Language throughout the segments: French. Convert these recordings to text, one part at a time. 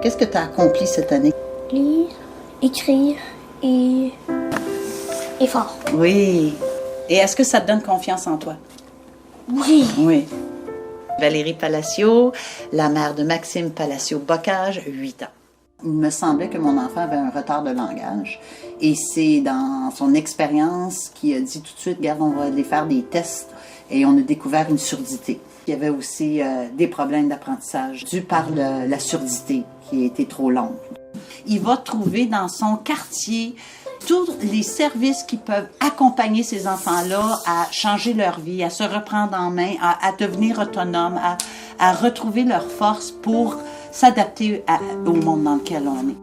Qu'est-ce que tu as accompli cette année? Lire, écrire et fort. Oui. Et est-ce que ça te donne confiance en toi? Oui. Oui. Valérie Palacio, la mère de Maxime Palacio-Bocage, 8 ans. Il me semblait que mon enfant avait un retard de langage. Et c'est dans son expérience qu'il a dit tout de suite, regarde, on va aller faire des tests. Et on a découvert une surdité. Il y avait aussi des problèmes d'apprentissage dus par la surdité qui était trop longue. Il va trouver dans son quartier tous les services qui peuvent accompagner ces enfants-là à changer leur vie, à se reprendre en main, à devenir autonomes, à retrouver leur force pour s'adapter au monde dans lequel on est.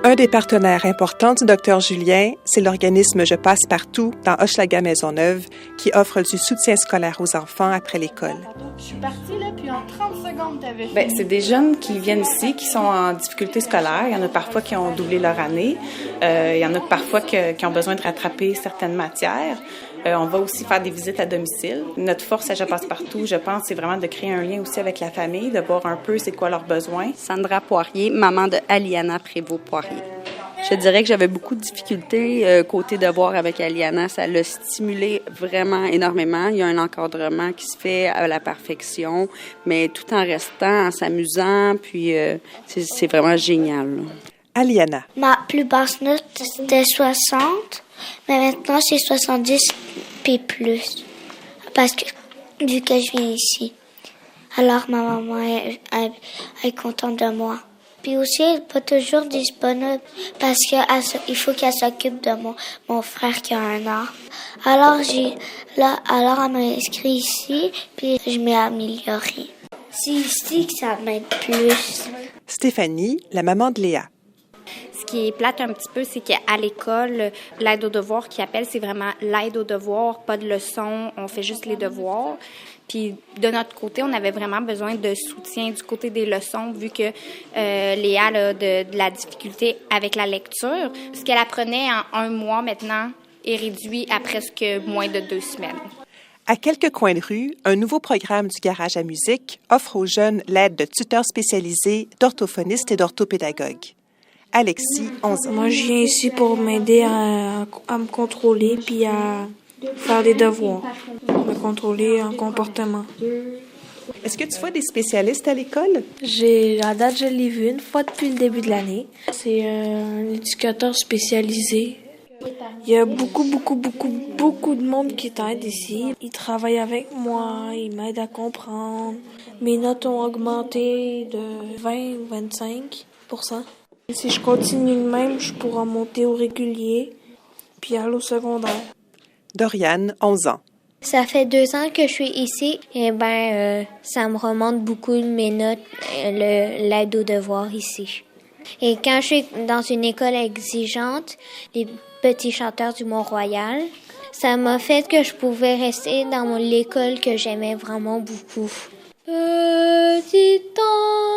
Un des partenaires importants du Dr Julien, c'est l'organisme Je passe partout dans Hochelaga-Maisonneuve qui offre du soutien scolaire aux enfants après l'école. Je suis partie là, puis en 30 secondes, t'avais fini. C'est des jeunes qui viennent ici, qui sont en difficulté scolaire. Il y en a parfois qui ont doublé leur année. Il y en a parfois qui ont besoin de rattraper certaines matières. On va aussi faire des visites à domicile. Notre force à Je passe partout, je pense, c'est vraiment de créer un lien aussi avec la famille, de voir un peu c'est quoi leurs besoins. Sandra Poirier, maman de Aliana Prévost-Poirier. Je dirais que j'avais beaucoup de difficultés côté devoir avec Aliana. Ça l'a stimulé vraiment énormément. Il y a un encadrement qui se fait à la perfection, mais tout en restant, en s'amusant, puis c'est vraiment génial. Aliana. Ma plus basse note, c'était 60, mais maintenant, c'est 70 puis plus. Parce que, vu que je viens ici. Alors, ma maman est contente de moi. Puis aussi, elle n'est pas toujours disponible parce qu'il faut qu'elle s'occupe de mon frère qui a 1 an. Alors, elle m'a inscrit ici, puis je m'ai améliorée. C'est ici que ça m'aide plus. Stéphanie, la maman de Léa. Ce qui est plate un petit peu, c'est qu'à l'école, l'aide aux devoirs qui appelle, c'est vraiment l'aide aux devoirs, pas de leçons, on fait juste les devoirs. Puis de notre côté, on avait vraiment besoin de soutien du côté des leçons, vu que Léa a de la difficulté avec la lecture. Ce qu'elle apprenait en 1 mois maintenant est réduit à presque moins de 2 semaines. À quelques coins de rue, un nouveau programme du Garage à musique offre aux jeunes l'aide de tuteurs spécialisés, d'orthophonistes et d'orthopédagogues. Alexis, 11 ans. Moi, je viens ici pour m'aider à me contrôler puis à faire des devoirs, me contrôler en comportement. Est-ce que tu vois des spécialistes à l'école? À date, je l'ai vu une fois depuis le début de l'année. C'est un éducateur spécialisé. Il y a beaucoup de monde qui t'aide ici. Il travaille avec moi, il m'aide à comprendre. Mes notes ont augmenté de 20-25%. Si je continue de même, je pourrai monter au régulier puis aller au secondaire. Doriane, 11 ans. Ça fait 2 ans que je suis ici. Ça me remonte beaucoup mes notes, l'aide aux devoirs ici. Et quand je suis dans une école exigeante, les petits chanteurs du Mont-Royal, ça m'a fait que je pouvais rester dans l'école que j'aimais vraiment beaucoup. Petit ange